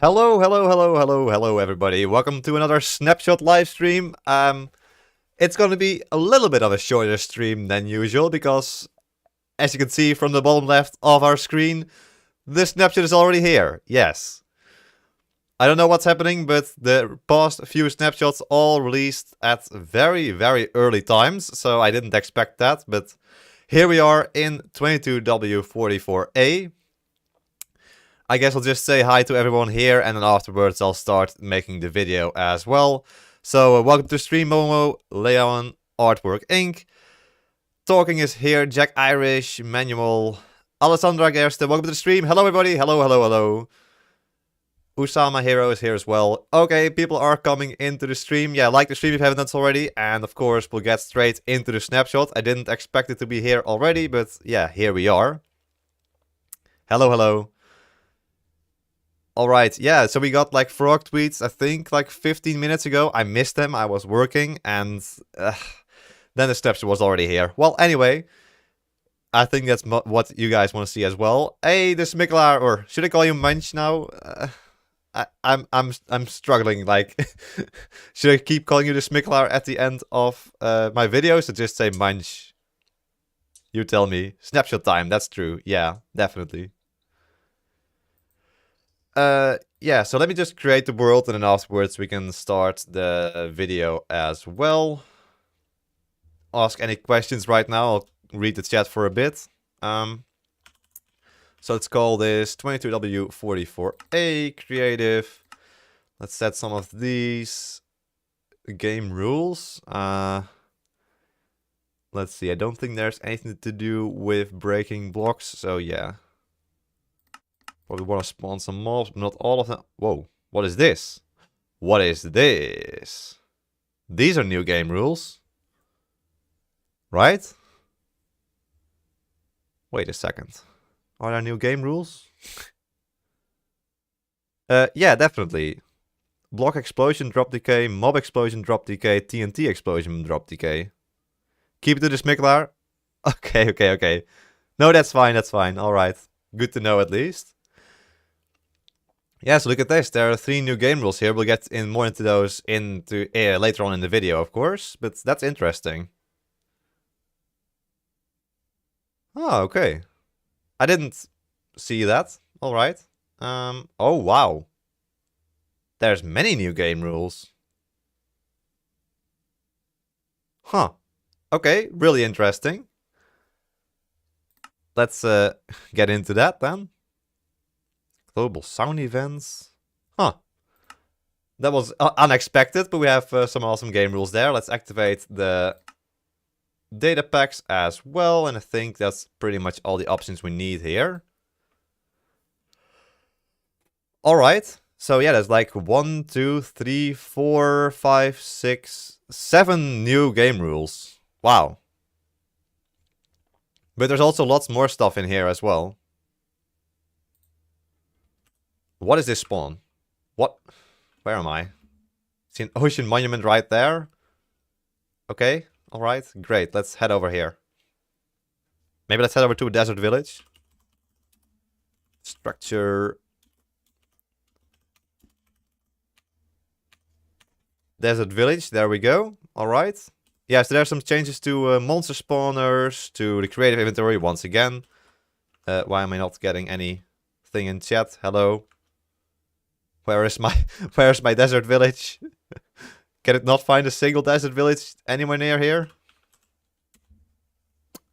Hello, everybody. Welcome to another Snapshot live stream. It's going to be a little bit of a shorter stream than usual because, as you can see from the bottom left of our screen, the Snapshot is already here. Yes. I don't know what's happening, but the past few snapshots all released at very, very early times, so I didn't expect that, but here we are in 22w44a. I guess I'll just say hi to everyone here, and then afterwards I'll start making the video as well. So, welcome to stream, Momo, Leon, Artwork Inc. Talking is here, Jack Irish, Manuel, Alessandra Gerste, welcome to the stream. Hello, everybody. Hello. Usama Hero is here as well. Okay, people are coming into the stream. Yeah, like the stream if you haven't done so already. And of course, we'll get straight into the snapshot. I didn't expect it to be here already, but yeah, here we are. Hello. Alright, yeah, so we got like frog tweets, I think, like 15 minutes ago. I missed them, I was working, and then the snapshot was already here. Well, anyway, I think that's what you guys want to see as well. Hey, the Smikkelaar, or should I call you Munch now? I'm struggling, like, should I keep calling you the Smikkelaar at the end of my videos, or just say Munch? You tell me. Snapshot time, that's true, yeah, definitely. Yeah, so let me just create the world, and then afterwards we can start the video as well. Ask any questions right now, I'll read the chat for a bit. So let's call this 22w44a creative. Let's set some of these game rules. Let's see, I don't think there's anything to do with breaking blocks, so yeah. Probably want to spawn some mobs, but not all of them. Whoa, what is this? What is this? These are new game rules. Right? Wait a second. Are there new game rules? Yeah, definitely. Block explosion, drop decay, mob explosion, drop decay, TNT explosion, drop decay. Keep it to the Smikkelaar. Okay. No, that's fine. Alright. Good to know at least. Yeah, so look at this. There are 3 new game rules here. We'll get more into those later on in the video, of course. But that's interesting. Oh, okay. I didn't see that. Alright. Oh, wow. There's many new game rules. Huh. Okay, really interesting. Let's get into that then. Global sound events. Huh. That was unexpected, but we have some awesome game rules there. Let's activate the data packs as well, and I think that's pretty much all the options we need here. Alright, so yeah, there's like 1, 2, 3, 4, 5, 6, 7 new game rules. Wow. But there's also lots more stuff in here as well. What is this spawn? What? Where am I? See an ocean monument right there? Okay, alright, great. Let's head over here. Maybe let's head over to a desert village. Structure. Desert village, there we go. Alright. Yeah, so there's some changes to monster spawners, to the creative inventory once again. Why am I not getting anything in chat? Hello. Where's my desert village? Can it not find a single desert village anywhere near here?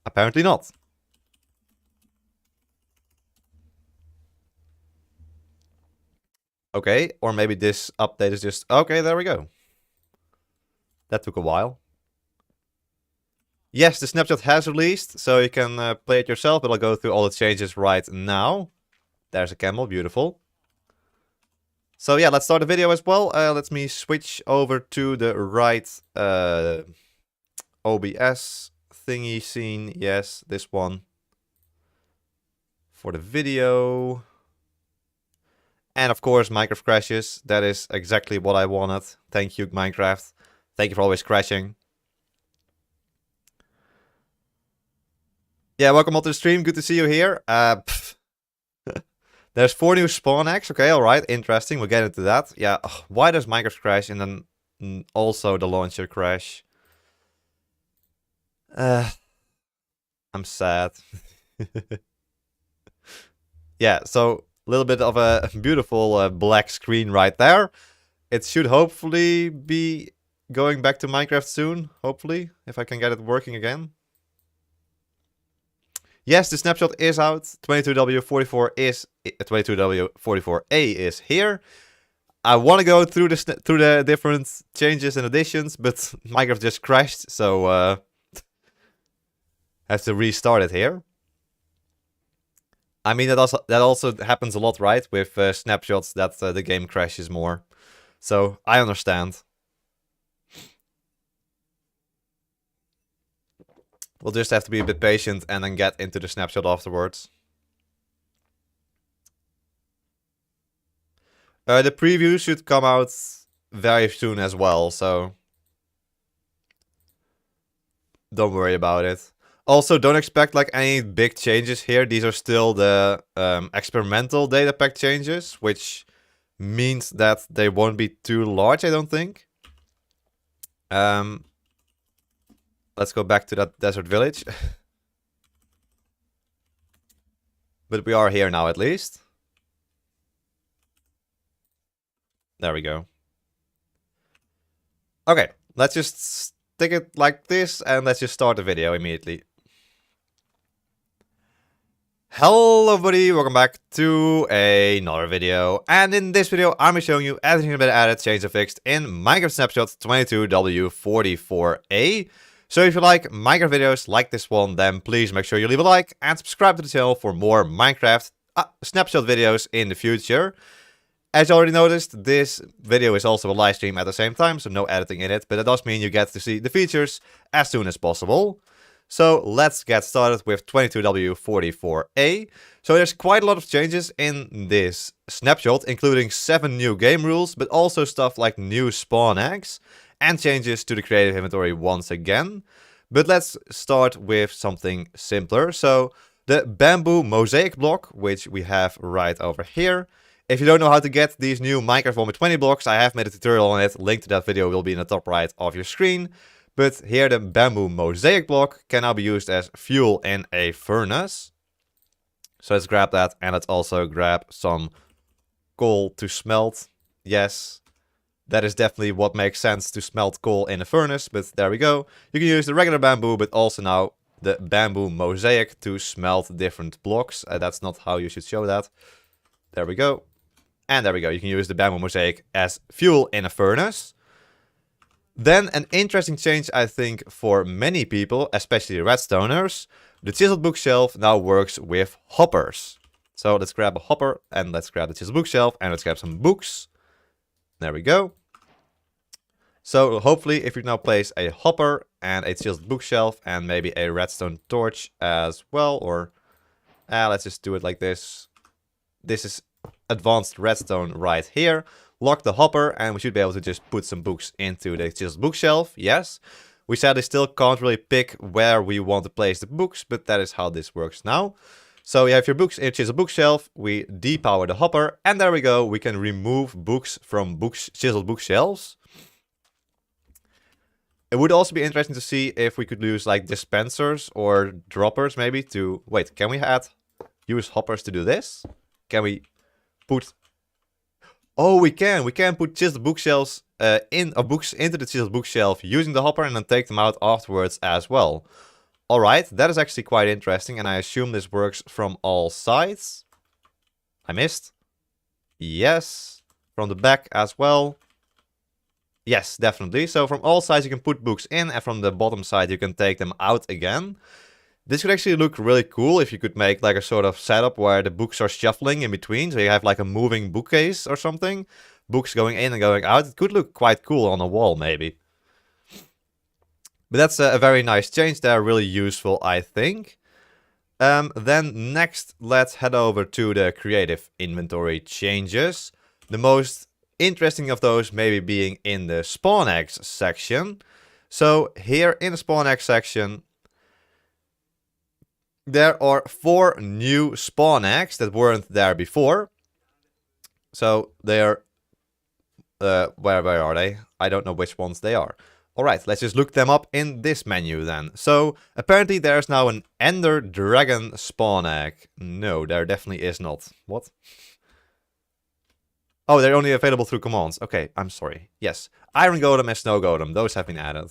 Apparently not. Okay, or maybe this update is just... Okay, there we go. That took a while. Yes, the snapshot has released, so you can play it yourself, but I'll go through all the changes right now. There's a camel, beautiful. So yeah, let's start the video as well. Let me switch over to the right OBS thingy scene. Yes, this one. For the video. And of course, Minecraft crashes. That is exactly what I wanted. Thank you, Minecraft. Thank you for always crashing. Yeah, welcome all to the stream. Good to see you here. There's 4 new spawn eggs. Okay, alright, interesting. We'll get into that. Yeah, ugh, why does Minecraft crash and then also the launcher crash? I'm sad. Yeah, so a little bit of a beautiful black screen right there. It should hopefully be going back to Minecraft soon, hopefully, if I can get it working again. Yes, the snapshot is out. 22w44 is 22w44a is here. I want to go through the different changes and additions, but Minecraft just crashed, so have to restart it here. I mean, that also happens a lot, right? With snapshots, that the game crashes more. So I understand. We'll just have to be a bit patient and then get into the snapshot afterwards. The preview should come out very soon as well, so don't worry about it. Also, don't expect like any big changes here. These are still the experimental data pack changes, which means that they won't be too large, I don't think. Let's go back to that desert village. But we are here now at least. There we go. Okay, let's just stick it like this and let's just start the video immediately. Hello everybody, welcome back to another video. And in this video, I'm showing you everything that's been added, changed, and fixed in Minecraft Snapshot 22w44a. So if you like Minecraft videos like this one, then please make sure you leave a like and subscribe to the channel for more Minecraft Snapshot videos in the future. As you already noticed, this video is also a live stream at the same time, so no editing in it, but it does mean you get to see the features as soon as possible. So let's get started with 22w44a. So there's quite a lot of changes in this snapshot, including 7 new game rules, but also stuff like new spawn eggs and changes to the creative inventory once again. But let's start with something simpler. So the bamboo mosaic block, which we have right over here. If you don't know how to get these new Minecraft 1.20 blocks, I have made a tutorial on it. Link to that video will be in the top right of your screen. But here the bamboo mosaic block can now be used as fuel in a furnace. So let's grab that and let's also grab some coal to smelt. Yes, that is definitely what makes sense to smelt coal in a furnace, but there we go. You can use the regular bamboo, but also now the bamboo mosaic to smelt different blocks. That's not how you should show that. There we go. And there we go. You can use the bamboo mosaic as fuel in a furnace. Then an interesting change, I think, for many people, especially redstoners. The chiseled bookshelf now works with hoppers. So let's grab a hopper and let's grab the chiseled bookshelf and let's grab some books. There we go. So hopefully if you now place a hopper and a chiseled bookshelf and maybe a redstone torch as well, or let's just do it like this. This is advanced redstone right here. Lock the hopper and we should be able to just put some books into the chiseled bookshelf. Yes, we sadly still can't really pick where we want to place the books, but that is how this works now. So you have your books in your chiseled bookshelf, we depower the hopper, and there we go, we can remove books from chiseled bookshelves. It would also be interesting to see if we could use like dispensers or droppers maybe to... Wait, can we use hoppers to do this? Can we put... Oh, we can put chiseled bookshelves books into the chiseled bookshelf using the hopper and then take them out afterwards as well. Alright, that is actually quite interesting and I assume this works from all sides. I missed. Yes, from the back as well. Yes, definitely. So from all sides you can put books in and from the bottom side you can take them out again. This could actually look really cool if you could make like a sort of setup where the books are shuffling in between. So you have like a moving bookcase or something. Books going in and going out. It could look quite cool on a wall maybe. But that's a very nice change there. Really useful, I think. Then next, let's head over to the creative inventory changes. The most interesting of those maybe being in the spawn eggs section. So here in the spawn eggs section... there are 4 new spawn eggs that weren't there before. So they're... where are they? I don't know which ones they are. Alright, let's just look them up in this menu then. So, apparently there's now an Ender Dragon spawn egg. No, there definitely is not. What? Oh, they're only available through commands. Okay, I'm sorry. Yes, Iron Golem and Snow Golem, those have been added.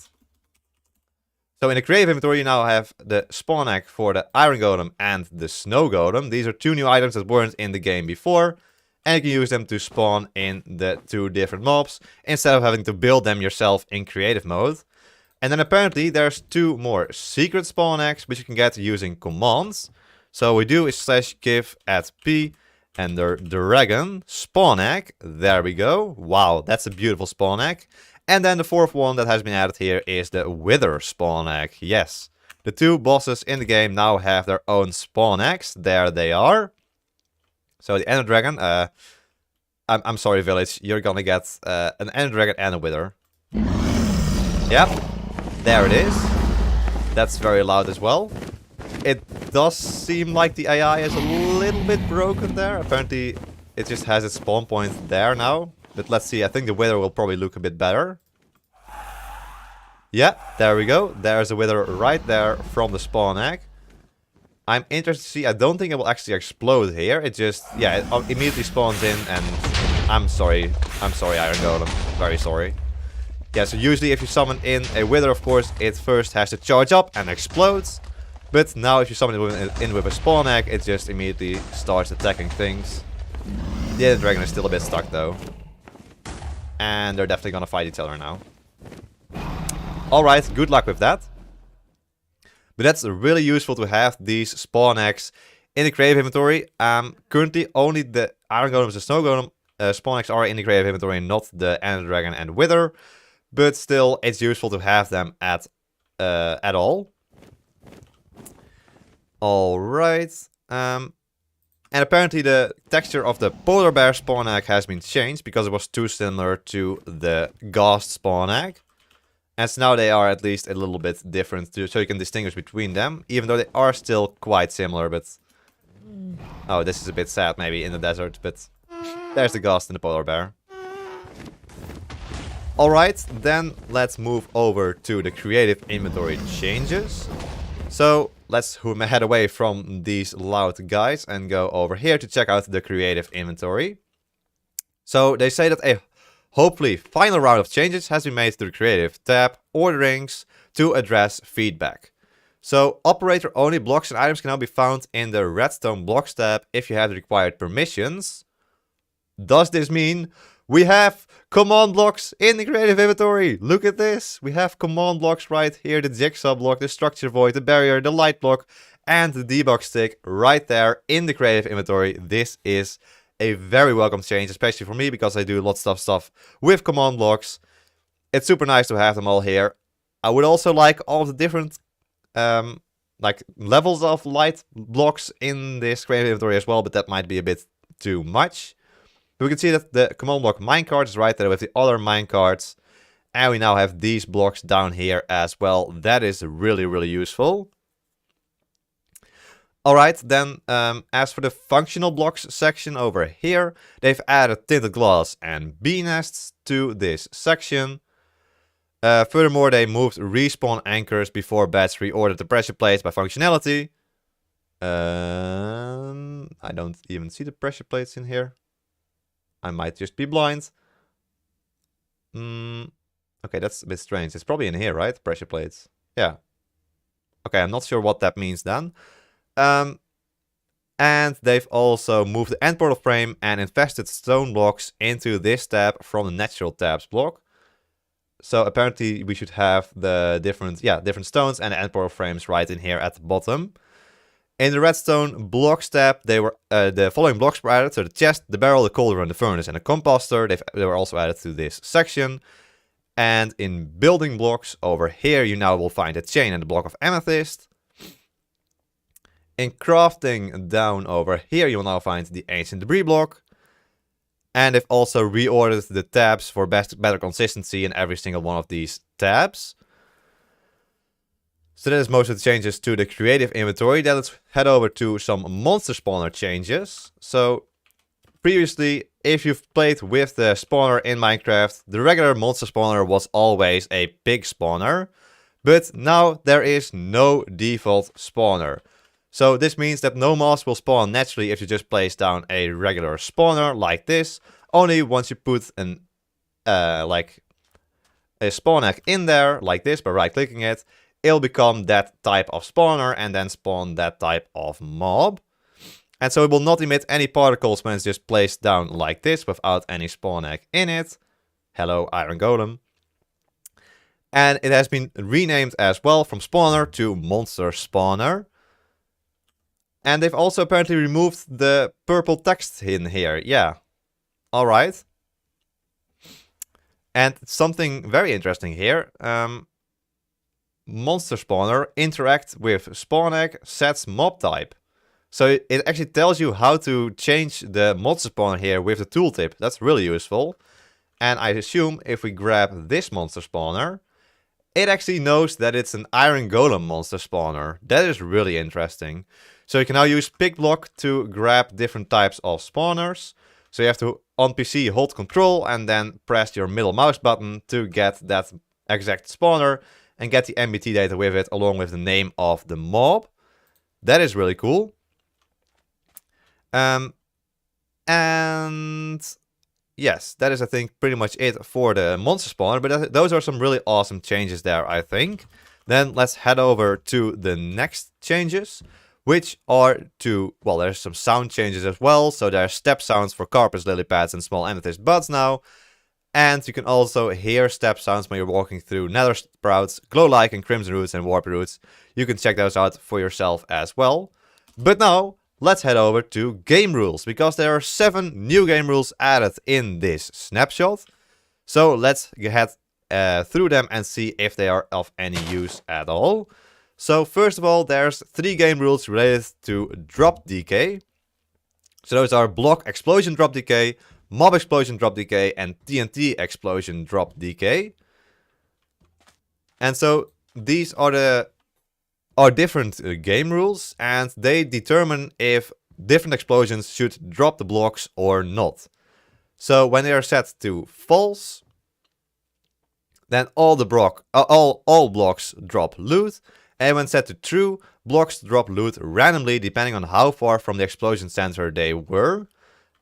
So in the creative inventory you now have the spawn egg for the Iron Golem and the Snow Golem. These are 2 new items that weren't in the game before. And you can use them to spawn in the 2 different mobs, instead of having to build them yourself in creative mode. And then apparently there's 2 more secret spawn eggs, which you can get using commands. So what we do is /give @p Ender Dragon spawn egg. There we go. Wow, that's a beautiful spawn egg. And then the 4th one that has been added here is the Wither spawn egg. Yes, the 2 bosses in the game now have their own spawn eggs. There they are. So the Ender Dragon, I'm sorry village, you're gonna get an Ender Dragon and a Wither. Yep, there it is. That's very loud as well. It does seem like the AI is a little bit broken there. Apparently it just has its spawn point there now. But let's see, I think the Wither will probably look a bit better. Yeah, there we go. There's a Wither right there from the spawn egg. I'm interested to see, I don't think it will actually explode here. It just, yeah, it immediately spawns in and... I'm sorry Iron Golem, very sorry. Yeah, so usually if you summon in a Wither, of course, it first has to charge up and explodes. But now if you summon it in with a spawn egg, it just immediately starts attacking things. The Ender Dragon is still a bit stuck though. And they're definitely gonna fight each other now. Alright, good luck with that. But that's really useful to have these spawn eggs in the creative inventory. Currently only the Iron Golem and the Snow Golem spawn eggs are in the creative inventory, not the Ender Dragon and Wither. But still, it's useful to have them at all. Alright. And apparently the texture of the Polar Bear spawn egg has been changed because it was too similar to the Ghost spawn egg. And so now they are at least a little bit different, so you can distinguish between them, even though they are still quite similar, but... Oh, this is a bit sad maybe in the desert, but there's the Ghost and the Polar Bear. Alright, then let's move over to the creative inventory changes. So let's head away from these loud guys and go over here to check out the creative inventory. So they say that a hopefully final round of changes has been made to the creative tab orderings to address feedback. So operator only blocks and items can now be found in the redstone blocks tab if you have the required permissions. Does this mean we have command blocks in the creative inventory? Look at this. We have command blocks right here. The jigsaw block, the structure void, the barrier, the light block, and the debug stick right there in the creative inventory. This is a very welcome change, especially for me, because I do lots of stuff with command blocks. It's super nice to have them all here. I would also like all of the different like levels of light blocks in this creative inventory as well, but that might be a bit too much. We can see that the command block minecart is right there with the other minecarts. And we now have these blocks down here as well. That is really, really useful. Alright, then as for the functional blocks section over here, they've added tinted glass and bee nests to this section. Furthermore, they moved respawn anchors before bats reordered the pressure plates by functionality. I don't even see the pressure plates in here. I might just be blind. Okay, that's a bit strange. It's probably in here, right? Pressure plates. Yeah. Okay, I'm not sure what that means then. And they've also moved the end portal frame and infested stone blocks into this tab from the natural tabs block. So apparently we should have the different stones and the end portal frames right in here at the bottom. In the redstone blocks tab, they were the following blocks were added. So the chest, the barrel, the cauldron, the furnace, and the composter. They were also added to this section. And in building blocks over here, you now will find a chain and a block of amethyst. In crafting down over here, you will now find the ancient debris block. And they've also reordered the tabs for better consistency in every single one of these tabs. So that is most of the changes to the creative inventory. Then let's head over to some monster spawner changes. So previously, if you've played with the spawner in Minecraft, the regular monster spawner was always a big spawner. But now there is no default spawner. So this means that no mobs will spawn naturally if you just place down a regular spawner like this. Only once you put an like a spawn egg in there like this by right clicking it, it'll become that type of spawner and then spawn that type of mob. And so it will not emit any particles when it's just placed down like this without any spawn egg in it. Hello, Iron Golem. And it has been renamed as well from spawner to monster spawner. And they've also apparently removed the purple text in here. Yeah. Alright. And something very interesting here. Monster spawner interact with spawn egg sets mob type. So it actually tells you how to change the monster spawner here with the tooltip. That's really useful. And I assume if we grab this monster spawner, it actually knows that it's an Iron Golem monster spawner. That is really interesting. So you can now use pick block to grab different types of spawners. So you have to, on PC, hold control and then press your middle mouse button to get that exact spawner and get the MBT data with it along with the name of the mob. That is really cool. And yes, that is, I think, pretty much it for the monster spawner. But those are some really awesome changes there, I think. Then let's head over to the next changes, which are to, well, there's some sound changes as well. So there are step sounds for carpets, lily pads, and small amethyst buds now. And you can also hear step sounds when you're walking through nether sprouts, glow-like and crimson roots and warp roots. You can check those out for yourself as well. But now, let's head over to game rules, because there are 7 new game rules added in this snapshot. So let's head through them and see if they are of any use at all. So first of all, there's 3 game rules related to drop decay. So those are block explosion drop decay, mob explosion drop decay, and TNT explosion drop decay. And so these are different game rules, and they determine if different explosions should drop the blocks or not. So when they are set to false, then all blocks drop loot, and when set to true, blocks drop loot randomly depending on how far from the explosion center they were.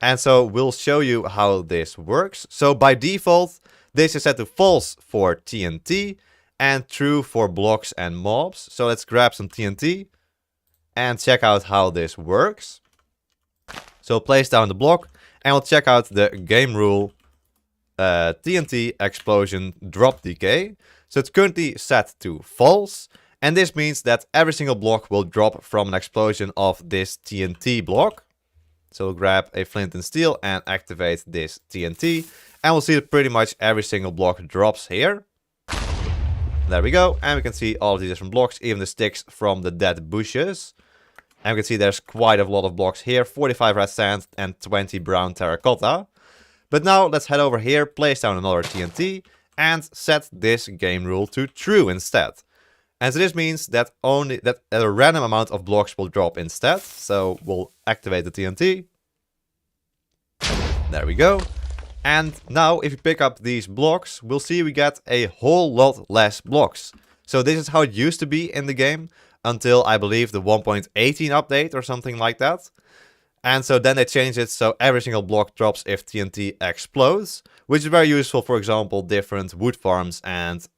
And so we'll show you how this works. So by default, this is set to false for TNT and true for blocks and mobs. So let's grab some TNT and check out how this works. So place down the block and we'll check out the game rule TNT explosion drop decay. So it's currently set to false. And this means that every single block will drop from an explosion of this TNT block. So we'll grab a flint and steel and activate this TNT. And we'll see that pretty much every single block drops here. There we go. And we can see all of these different blocks, even the sticks from the dead bushes. And we can see there's quite a lot of blocks here. 45 red sand and 20 brown terracotta. But now let's head over here, place down another TNT, and set this game rule to true instead. And so this means that a random amount of blocks will drop instead. So we'll activate the TNT. There we go. And now if you pick up these blocks, we'll see we get a whole lot less blocks. So this is how it used to be in the game until I believe the 1.18 update or something like that. And so then they changed it so every single block drops if TNT explodes, which is very useful, for example, different wood farms and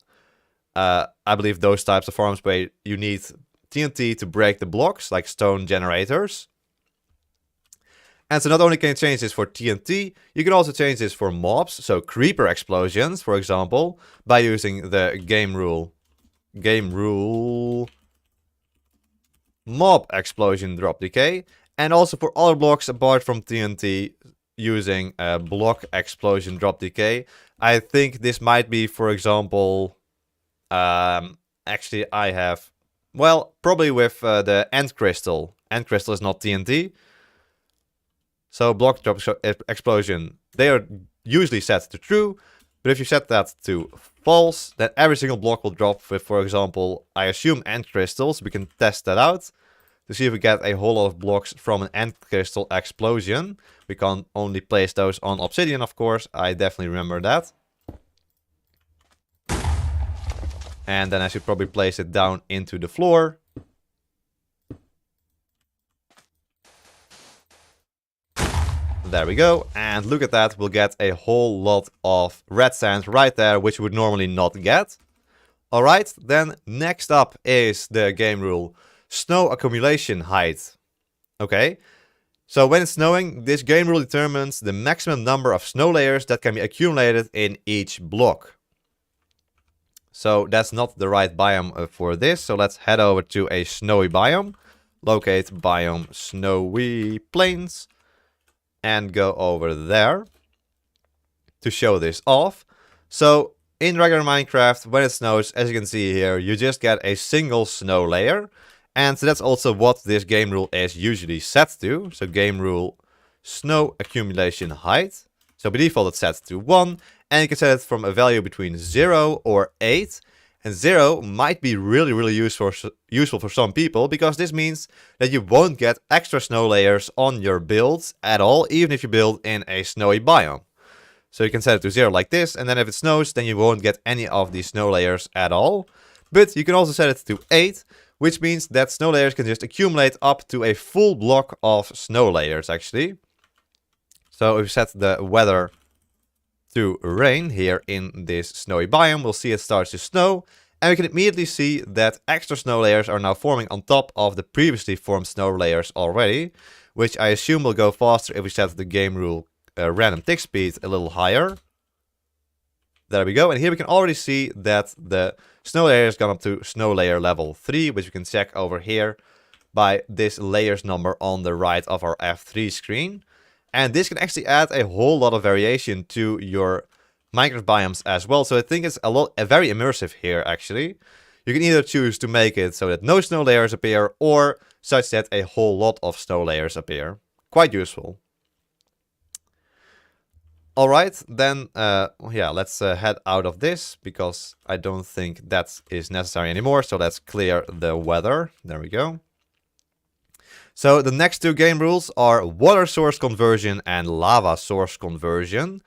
I believe those types of farms where you need TNT to break the blocks, like stone generators. And so not only can you change this for TNT, you can also change this for mobs, so creeper explosions, for example, by using the game rule mob explosion drop decay, and also for other blocks apart from TNT using block explosion drop decay. I think this might be, for example, actually I have, well, probably with the end crystal. End crystal is not TNT. So block drop explosion, they are usually set to true, But if you set that to false, then every single block will drop with, for example, I assume end crystals. We can test that out to see if we get a whole lot of blocks from an end crystal explosion. We can only place those on obsidian, of course. I definitely remember that. And then I should probably place it down into the floor. There we go. And look at that. We'll get a whole lot of red sand right there, which we would normally not get. Alright, then next up is the game rule. Snow accumulation height. Okay. So when it's snowing, this game rule determines the maximum number of snow layers that can be accumulated in each block. So that's not the right biome for this. So let's head over to a snowy biome. Locate biome snowy plains. And go over there to show this off. So in regular Minecraft, when it snows, as you can see here, you just get a single snow layer. And so that's also what this game rule is usually set to. So game rule snow accumulation height. So by default it's set to 1. And you can set it from a value between 0 or 8. And 0 might be really useful for some people, because this means that you won't get extra snow layers on your builds at all, even if you build in a snowy biome. So you can set it to 0 like this, and then if it snows, then you won't get any of these snow layers at all. But you can also set it to 8, which means that snow layers can just accumulate up to a full block of snow layers, actually. So if you set the weather to rain here in this snowy biome, we'll see it starts to snow. And we can immediately see that extra snow layers are now forming on top of the previously formed snow layers already. Which I assume will go faster if we set the game rule random tick speed a little higher. There we go. And here we can already see that the snow layer has gone up to snow layer level 3. Which we can check over here by this layers number on the right of our F3 screen. And this can actually add a whole lot of variation to your Minecraft biomes as well. So I think it's very immersive here, actually. You can either choose to make it so that no snow layers appear, or such that a whole lot of snow layers appear. Quite useful. Alright, then, yeah, let's head out of this, because I don't think that is necessary anymore. So let's clear the weather. There we go. So the next two game rules are water source conversion and lava source conversion.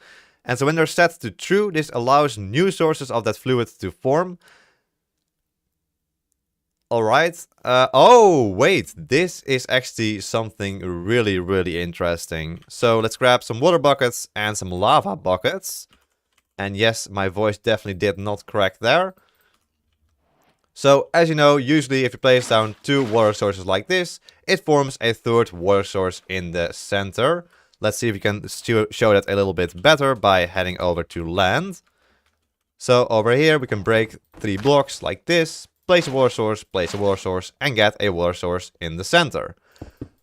And so when they're set to true, this allows new sources of that fluid to form. Alright. Oh, wait. This is actually something really interesting. So let's grab some water buckets and some lava buckets. And yes, my voice definitely did not crack there. So, as you know, usually if you place down two water sources like this, it forms a third water source in the center. Let's see if we can show that a little bit better by heading over to land. So, over here we can break 3 blocks like this, place a water source, and get a water source in the center.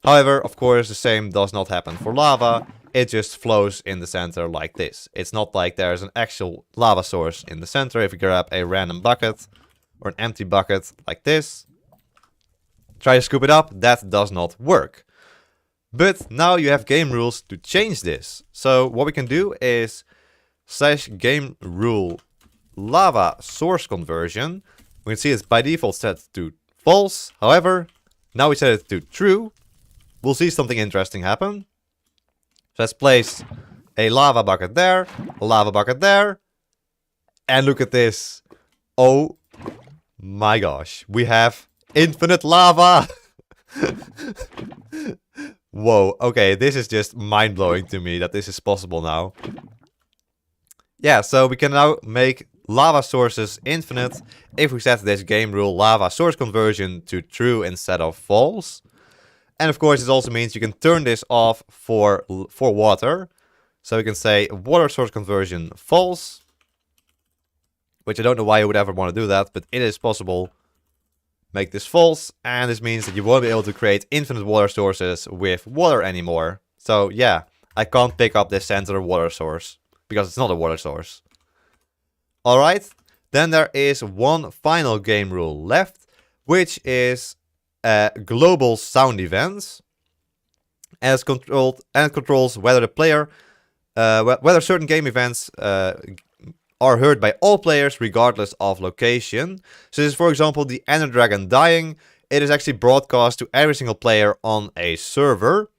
However, of course, the same does not happen for lava. It just flows in the center like this. It's not like there's an actual lava source in the center. If you grab a random bucket, or an empty bucket like this, try to scoop it up, that does not work. But now you have game rules to change this. So what we can do is /game rule lava source conversion. We can see it's by default set to false. However, now we set it to true. We'll see something interesting happen. So let's place a lava bucket there, a lava bucket there. And look at this. Oh my gosh, we have infinite lava! Whoa, okay, this is just mind-blowing to me that this is possible now. Yeah, so we can now make lava sources infinite if we set this game rule lava source conversion to true instead of false. And of course, this also means you can turn this off for water. So we can say water source conversion false. Which I don't know why you would ever want to do that, but it is possible. Make this false, and this means that you won't be able to create infinite water sources with water anymore. So yeah, I can't pick up this center water source, because it's not a water source. Alright, then there is one final game rule left, which is global sound events. And it controls whether the player, whether certain game events are heard by all players regardless of location. So this is, for example, the Ender Dragon dying. It is actually broadcast to every single player on a server.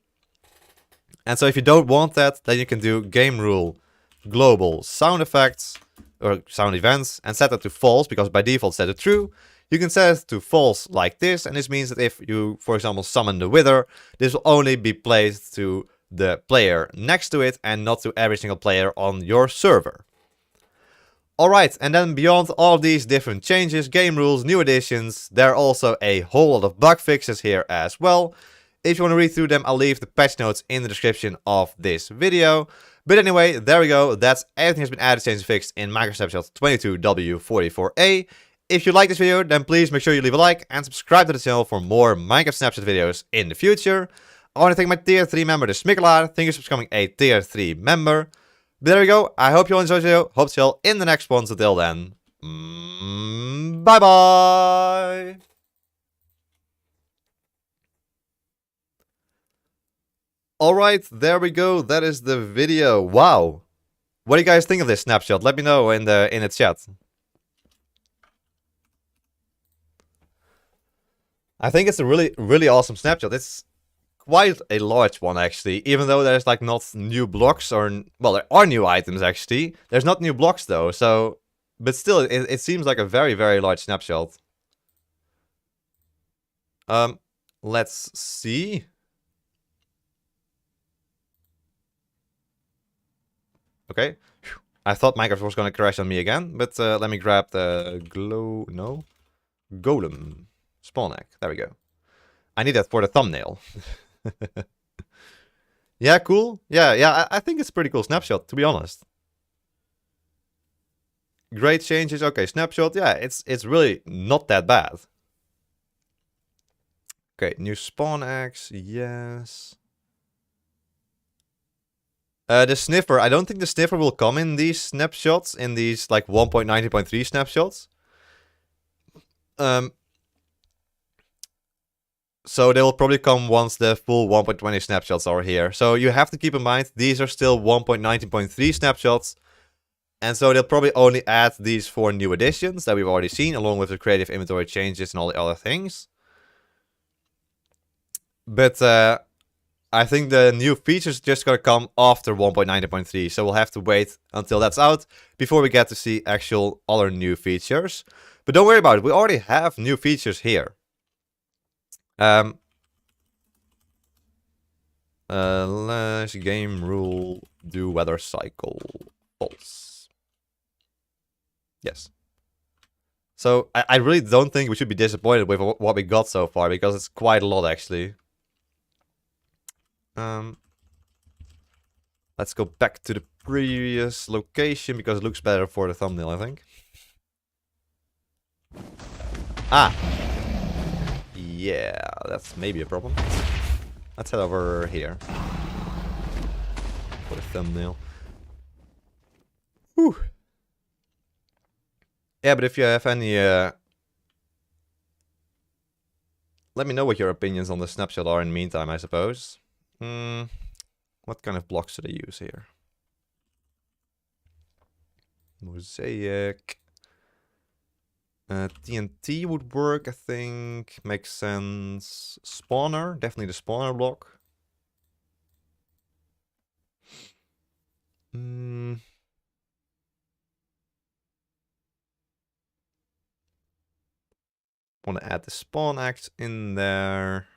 And so if you don't want that, then you can do game rule global sound effects or sound events and set that to false, because by default set it true. You can set it to false like this, and this means that if you, for example, summon the Wither, this will only be placed to the player next to it and not to every single player on your server. Alright, and then beyond all these different changes, game rules, new additions, there are also a whole lot of bug fixes here as well. If you want to read through them, I'll leave the patch notes in the description of this video. But anyway, there we go. That's everything has been added, changed, and fixed in Snapshot 22w44a. If you like this video, then please make sure you leave a like and subscribe to the channel for more Minecraft Snapshot videos in the future. I want to thank my tier 3 member, the Smikkelaar. Thank you for becoming a tier 3 member. But there we go. I hope you all enjoyed the video. Hope to see you all in the next one. Until then, bye bye. Alright, there we go. That is the video. Wow. What do you guys think of this snapshot? Let me know in the chat. I think it's a really awesome snapshot. It's quite a large one, actually. Even though there's like not new blocks or... Well, there are new items, actually. There's not new blocks, though. So... But still, it seems like a very large snapshot. Let's see. Okay. I thought Minecraft was gonna crash on me again, but let me grab the golem spawn egg. There we go. I need that for the thumbnail. Yeah, cool. Yeah, I think it's a pretty cool snapshot, to be honest. Great changes. Okay, snapshot. Yeah, it's really not that bad. Okay, new spawn eggs. Yes. The sniffer, I don't think the sniffer will come in these snapshots, in these like 1.90.3 snapshots. So they will probably come once the full 1.20 snapshots are here. So you have to keep in mind, these are still 1.19.3 snapshots. And so they'll probably only add these 4 new additions that we've already seen, along with the creative inventory changes and all the other things. But I think the new features are just gonna come after 1.90.3, so we'll have to wait until that's out before we get to see actual other new features. But don't worry about it, we already have new features here. Let's game rule do weather cycle false. Yes. So I really don't think we should be disappointed with what we got so far, because it's quite a lot actually. Let's go back to the previous location because it looks better for the thumbnail, I think. Ah! Yeah, that's maybe a problem. Let's head over here for the thumbnail. Whew. Yeah, but if you have any... let me know what your opinions on the snapshot are in the meantime, I suppose. What kind of blocks should I use here? Mosaic. TNT would work, I think. Makes sense. Spawner. Definitely the spawner block. Want to add the spawn axe in there.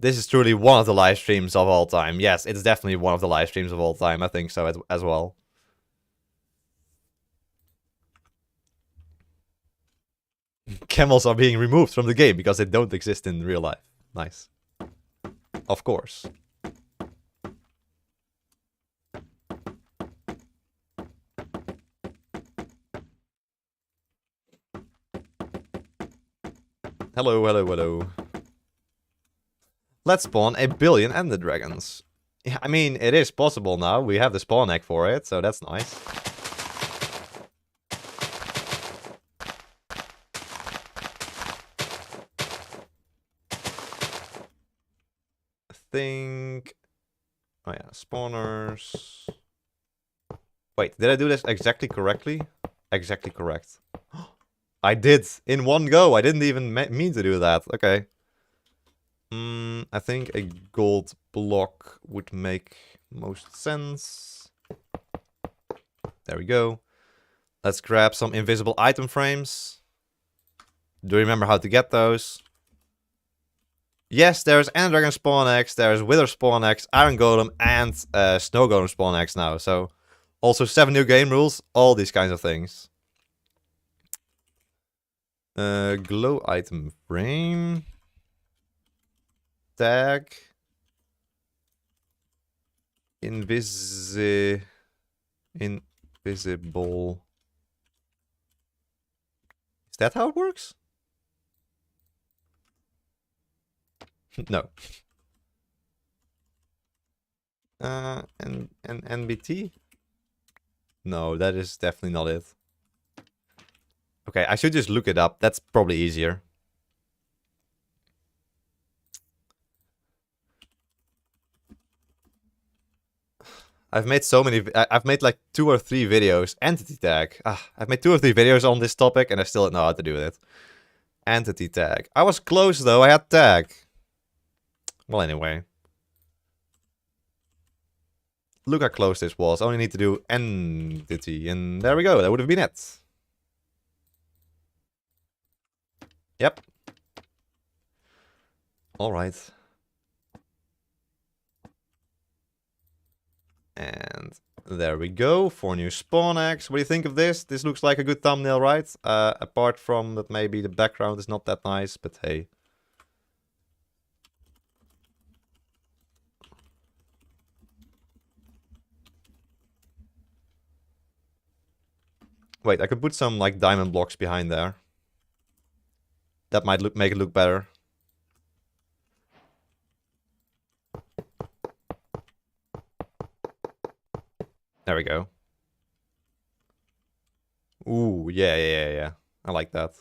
This is truly one of the live streams of all time. Yes, it's definitely one of the live streams of all time. I think so as well. Camels are being removed from the game because they don't exist in real life. Nice. Of course. Hello, hello, hello. Let's spawn a billion Ender Dragons. Yeah, I mean, it is possible now. We have the spawn egg for it, so that's nice. I think... Oh yeah, spawners... Wait, did I do this exactly correctly? Exactly correct. I did in one go. I didn't even mean to do that. Okay. I think a gold block would make most sense. There we go. Let's grab some invisible item frames. Do you remember how to get those? Yes, there's Ender Dragon Spawn Eggs, there's Wither Spawn Eggs, Iron Golem, and Snow Golem Spawn Eggs now. So, also 7 new game rules, all these kinds of things. Glow item frame. Tag. Invisible. Is that how it works? No. And NBT? No, that is definitely not it. Okay, I should just look it up. That's probably easier. I've made so many. I've made like 2 or 3 videos. Entity tag. I've made 2 or 3 videos on this topic, and I still don't know how to do it. Entity tag. I was close though. I had tag. Well, anyway. Look how close this was. I only need to do entity, and there we go. That would have been it. Yep. All right. And there we go. 4 new spawn eggs. What do you think of this? This looks like a good thumbnail, right? Apart from that maybe the background is not that nice, but hey. Wait, I could put some like diamond blocks behind there. That might make it look better. There we go. Ooh, yeah. I like that.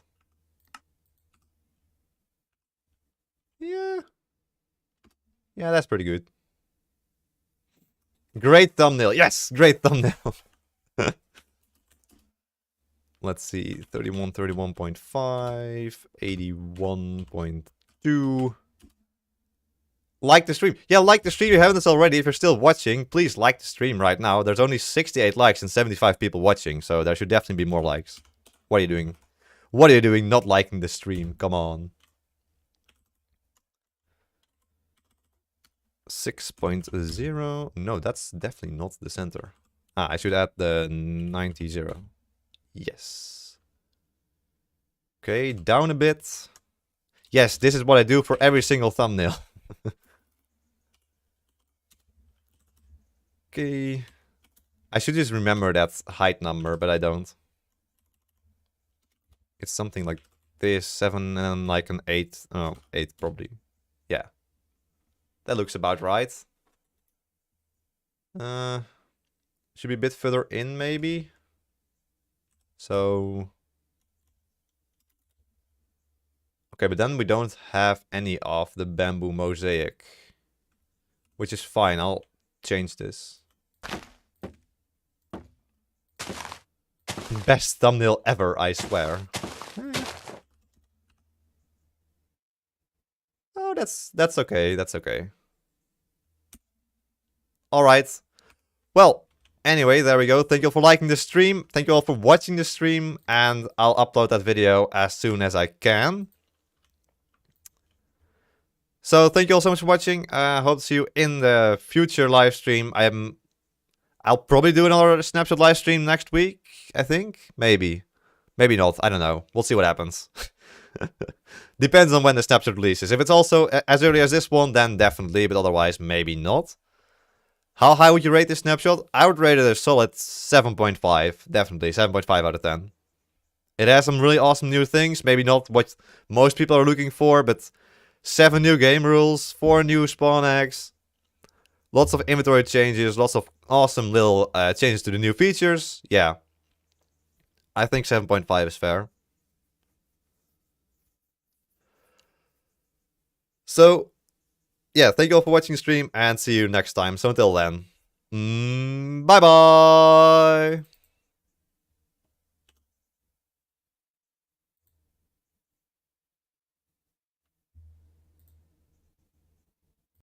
Yeah. Yeah, that's pretty good. Great thumbnail. Yes, great thumbnail. Let's see. 31, 31.5, 81.2. Like the stream. Yeah, like the stream. If you haven't already. If you're still watching, please like the stream right now. There's only 68 likes and 75 people watching, so there should definitely be more likes. What are you doing? What are you doing not liking the stream? Come on. 6.0. No, that's definitely not the center. I should add the 90. Yes. Okay, down a bit. Yes, this is what I do for every single thumbnail. Okay. I should just remember that height number, but I don't. It's something like this, 7 and like an 8. Oh, 8 probably. Yeah. That looks about right. Should be a bit further in, maybe. So... Okay, but then we don't have any of the bamboo mosaic. Which is fine, I'll change this. Best thumbnail ever, I swear. Oh, that's okay, that's okay. Alright. Well, anyway, there we go. Thank you all for liking the stream. Thank you all for watching the stream. And I'll upload that video as soon as I can. So, thank you all so much for watching. Hope to see you in the future live stream. I'll probably do another Snapshot live stream next week, I think. Maybe. Maybe not. I don't know. We'll see what happens. Depends on when the Snapshot releases. If it's also as early as this one, then definitely. But otherwise, maybe not. How high would you rate this Snapshot? I would rate it a solid 7.5. Definitely. 7.5 out of 10. It has some really awesome new things. Maybe not what most people are looking for, but 7 new game rules, 4 new spawn eggs. Lots of inventory changes, lots of awesome little changes to the new features. Yeah. I think 7.5 is fair. So, yeah, thank you all for watching the stream and see you next time. So until then, Bye bye.